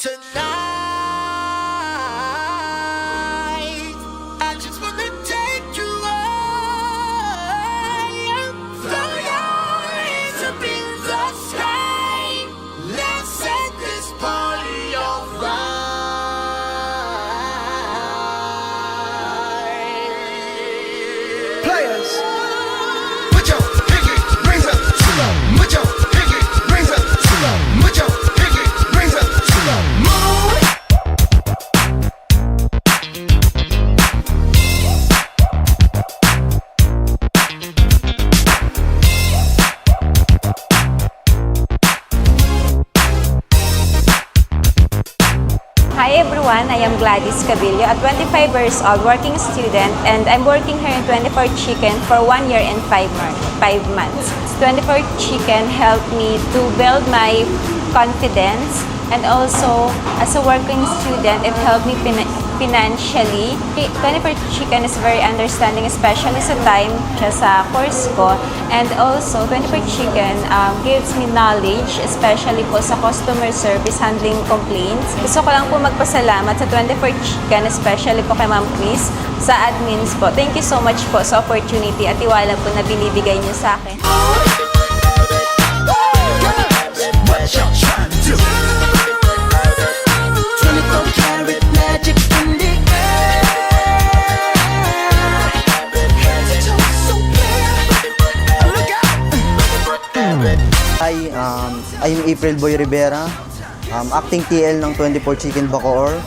Tonight, I just wanna take you higher. Throw your hands up in the sky. Let's set this party on fire. Players, put your pinky rings up to the moon. Put your pinky rings up to the moon. Put your pinky rings up to the moon. Hi everyone, I am Gladys Cabillo, a 25 years old working student, and I'm working here in 24 Chicken for 1 year and 5 months. 24 Chicken helped me to build my confidence, and also as a working student, it helped me financially. 24 Chicken is very understanding, especially sa time siya sa course ko, and also 24 Chicken gives me knowledge, especially po sa customer service, handling complaints. Gusto ko lang po magpasalamat sa 24 Chicken, especially po kay Ma'am Chris sa admins po. Thank you so much po sa opportunity at tiwala po na binibigay niyo sa akin. What y'all trying to do? 24 karat magic in the air. Head to toe so clear. Look out! Hi, I'm April Boy Rivera, acting TL ng 24 Chicken Bacoor.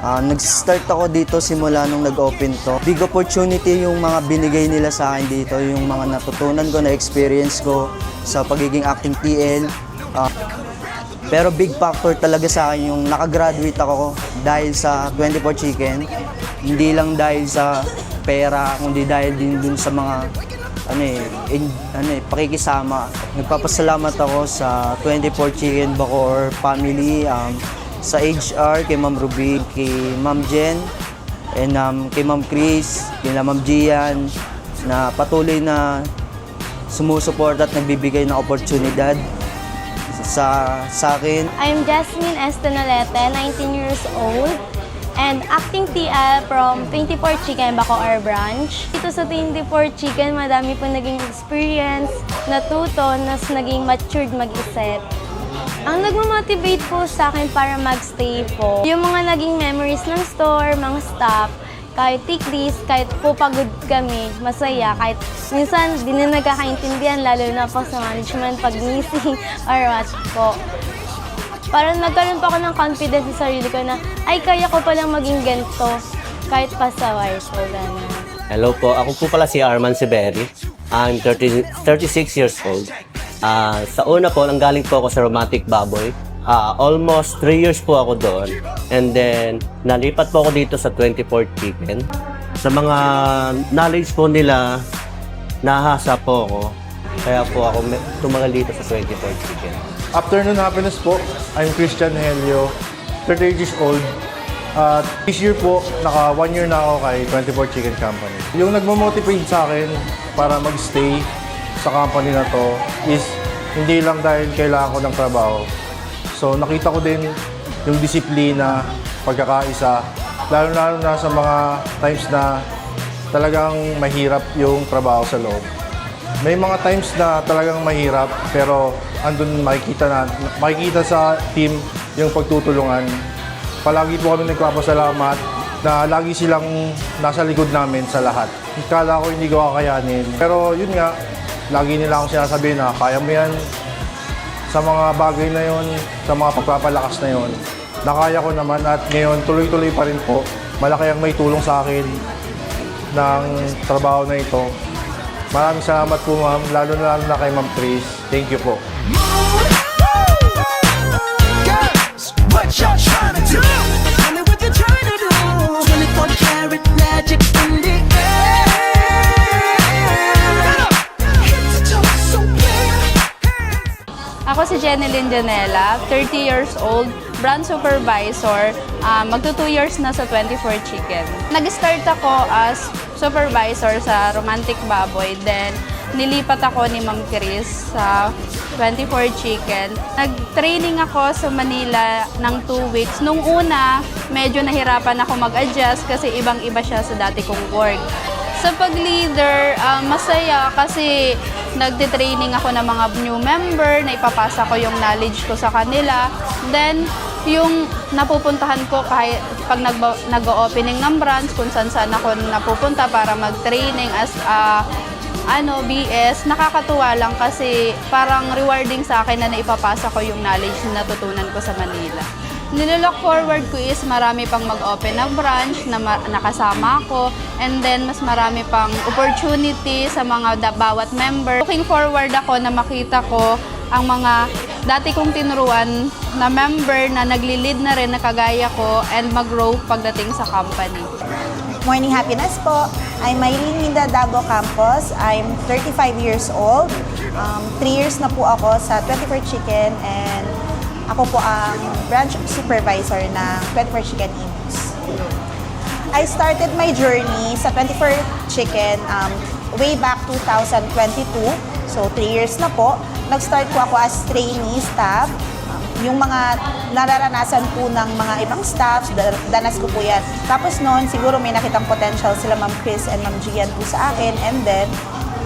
Nag-start ako dito simula nung nag-open to. Big opportunity yung mga binigay nila sa akin dito, yung mga natutunan ko, na-experience ko sa pagiging acting TL. Pero big factor talaga sa akin yung nakagraduate ako dahil sa 24 Chicken. Hindi lang dahil sa pera, kundi dahil din dun sa mga pakikisama. Nagpapasalamat ako sa 24 Chicken Bacoor family, sa HR, kay Ma'am Ruby, kay Ma'am Jen, and kay Ma'am Chris, kay Ma'am Gian, na patuloy na sumusuport at nagbibigay ng oportunidad sa akin. I'm Jasmine Estenalete, 19 years old, and acting TL from 24 Chicken Bacoor branch. Dito sa 24 Chicken, madami po naging experience, natuto, nas naging matured mag-isip. Ang nagmo-motivate po sa akin para magstay po, yung mga naging memories ng store, mga staff, kahit take this, kahit po pagod kami, masaya, kahit minsan di na nagkakaintindihan, lalo na po sa management pag missing or what po. Parang nagkaroon pa ako ng confidence sa sarili ko na, ay, kaya ko palang maging ganito, kahit pa sa wires po, gano'n. Hello po, ako po pala si Arman Siberi. I'm 36 years old. Sa una po, nanggaling po ako sa Romantic Baboy. Almost 3 years po ako doon. And then, nalipat po ako dito sa 24 Chicken. Sa mga knowledge po nila, nahasa po ako. Kaya po ako tumagal dito sa 24 Chicken. Afternoon happiness po. I'm Christian Helio, 38 years old. This year po, naka 1 year na ako kay 24 Chicken Company. Yung nagmamotivate sa akin para magstay sa company na to is hindi lang dahil kailangan ko ng trabaho. So nakita ko din yung disiplina, pagkakaisa, lalo na sa mga times na talagang mahirap yung trabaho sa loob. May mga times na talagang mahirap, pero andun makikita sa team yung pagtutulungan. Palagi po kami nagpapasalamat na lagi silang nasa likod namin sa lahat. Kala ko hindi ko kakayanin, pero yun nga, lagi nila akong sinasabi na kaya mo yan. Sa mga bagay na yon, sa mga pagpapalakas na yon, nakaya ko naman at ngayon tuloy-tuloy pa rin po. Malaki ang may tulong sa akin ng trabaho na ito. Maraming salamat po ma'am, lalo na kay Ma'am Chris. Thank you po. Girls, what y'all trying to do? Tell me what you're trying to do. 24 karat magic in the air. Head to toe so clear. Ako si Jenilyn Janela, 30 years old, brand supervisor, magto 2 years na sa 24 Chicken. Nag-start ako as supervisor sa Romantic Baboy, then nilipat ako ni Ma'am Chris sa 24 Chicken. Nag-training ako sa Manila ng 2 weeks. Nung una, medyo nahirapan ako mag-adjust kasi ibang-iba siya sa dati kong work. Sa pag-leader, masaya kasi nagte-training ako ng mga new member, na ipapasa ko yung knowledge ko sa kanila. Then, yung napupuntahan ko kahit pag nag-opening ng branch, kung saan ako napupunta para mag-training as BS, nakakatuwa lang kasi parang rewarding sa akin na naipapasa ko yung knowledge na natutunan ko sa Manila. Nilook forward ko is marami pang mag-open ng branch na nakasama ko, and then mas marami pang opportunity sa mga bawat member. Looking forward ako na makita ko ang mga dati kong tinuruan na member na nagli-lead na rin na kagaya ko and mag-grow pagdating sa company. Morning happiness po. I'm Maylene Minda, Davao Campus. I'm 35 years old. 3 years na po ako sa 24 Chicken and ako po ang branch supervisor ng 24 Chicken Imus. I started my journey sa 24 Chicken way back 2022. So 3 years na po. Nag-start po ako as trainee staff. Yung mga nararanasan po ng mga ibang staffs, danas ko po yan. Tapos noon, siguro may nakitang potential sila Ma'am Chris and Ma'am Gian po sa akin. And then,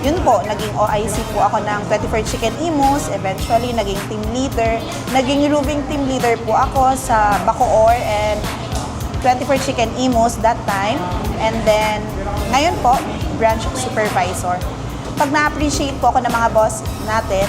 yun po, naging OIC po ako ng 24 Chicken Imus. Eventually, naging team leader. Naging roving team leader po ako sa Bacoor and 24 Chicken Imus that time. And then, ngayon po, branch supervisor. Pag na-appreciate po ako ng mga boss natin,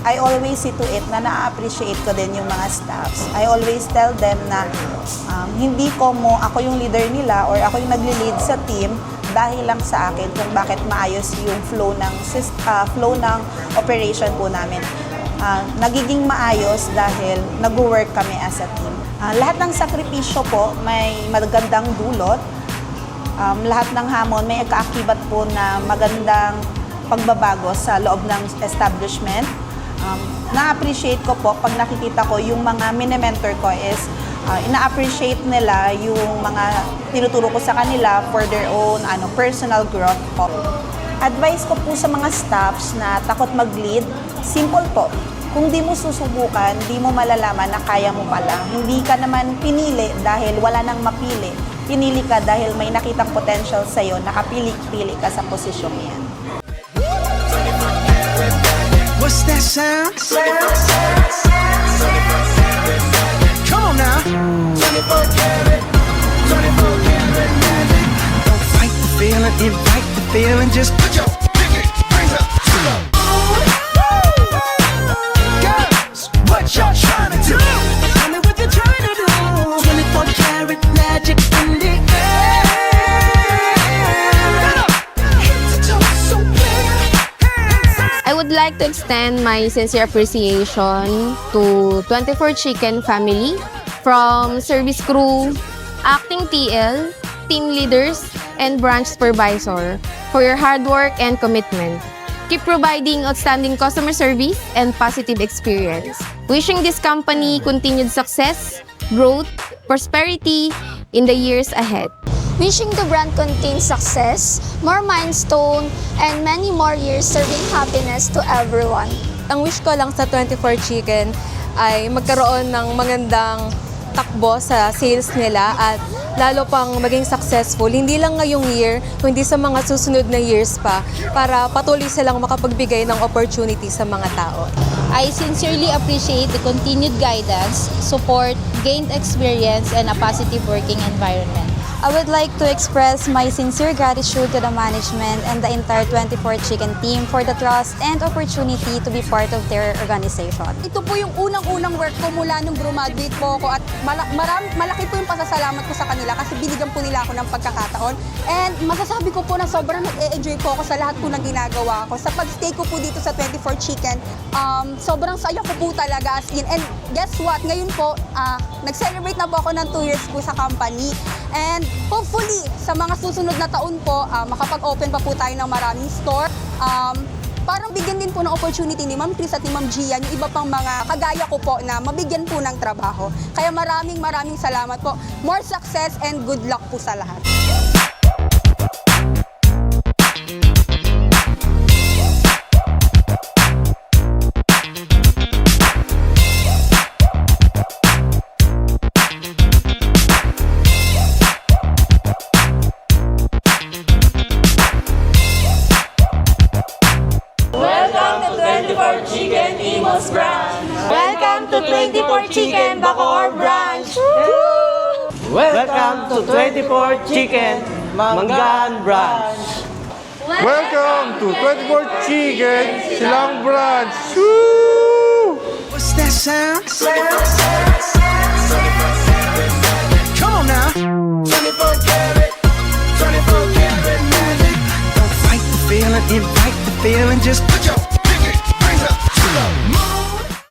I always see to it na na-appreciate ko din yung mga staffs. I always tell them na hindi ko ako yung leader nila or ako yung nagli-lead sa team dahil lang sa akin kung bakit maayos yung flow ng operation po namin. Nagiging maayos dahil nag-work kami as a team. Lahat ng sakripisyo po may magandang dulot. Lahat ng hamon may kaakibat po na magandang pagbabago sa loob ng establishment. Na-appreciate ko po pag nakikita ko yung mga mini-mentor ko is ina-appreciate nila yung mga tinuturo ko sa kanila for their own personal growth po. Advice ko po sa mga staffs na takot mag-lead, simple po. Kung di mo susubukan, di mo malalaman na kaya mo pala. Hindi ka naman pinili dahil wala nang mapili. Pinili ka dahil may nakitang potential sa'yo, nakapili-pili ka sa posisyong yan. What's that sound? Come on now. 24 karat, 24 karat magic. Don't fight the feeling, invite the feeling. Just put your pinky rings up to the moon. Girls, what y'all trying to do? Tell me what you're trying to do. 24 karat magic in the air. Head to toe, so clear. I would like to extend my sincere appreciation to 24 Chicken family, from service crew, acting TL, team leaders, and branch supervisor for your hard work and commitment. Keep providing outstanding customer service and positive experience. Wishing this company continued success, growth, prosperity in the years ahead. Wishing the brand continued success, more milestone, and many more years serving happiness to everyone. Ang wish ko lang sa 24 Chicken ay magkaroon ng magandang takbo sa sales nila at lalo pang maging successful, hindi lang ngayong year, kundi sa mga susunod na years pa para patuloy silang makapagbigay ng opportunity sa mga tao. I sincerely appreciate the continued guidance, support, gained experience, and a positive working environment. I would like to express my sincere gratitude to the management and the entire 24 Chicken team for the trust and opportunity to be part of their organization. Ito po yung unang-unang work ko mula nung graduate po ako at malaki po yung pasasalamat ko sa kanila kasi binigyan po nila ako ng pagkakataon. And masasabi ko po na sobrang nag-e-enjoy po ako sa lahat po ng ginagawa ko. Sa pag-stay ko po dito sa 24 Chicken, sobrang saya ko po talaga as in. And guess what? Ngayon po, nag-celebrate na po ako ng 2 years po sa company. And hopefully, sa mga susunod na taon po, makapag-open pa po tayo ng maraming store. Parang bigyan din po ng opportunity ni Ma'am Chris at ni Ma'am Gian, yung iba pang mga kagaya ko po na mabigyan po ng trabaho. Kaya maraming salamat po. More success and good luck po sa lahat. Chicken Imus Branch! Welcome to 24 Chicken Bacoor Branch! Welcome to 24 Chicken Mangan Branch. Welcome to 24 Chicken Silang Branch! Woo! What's that sound? Come on now. 24 karat, 24 karat magic. Don't fight the feeling, invite the feeling. Just put your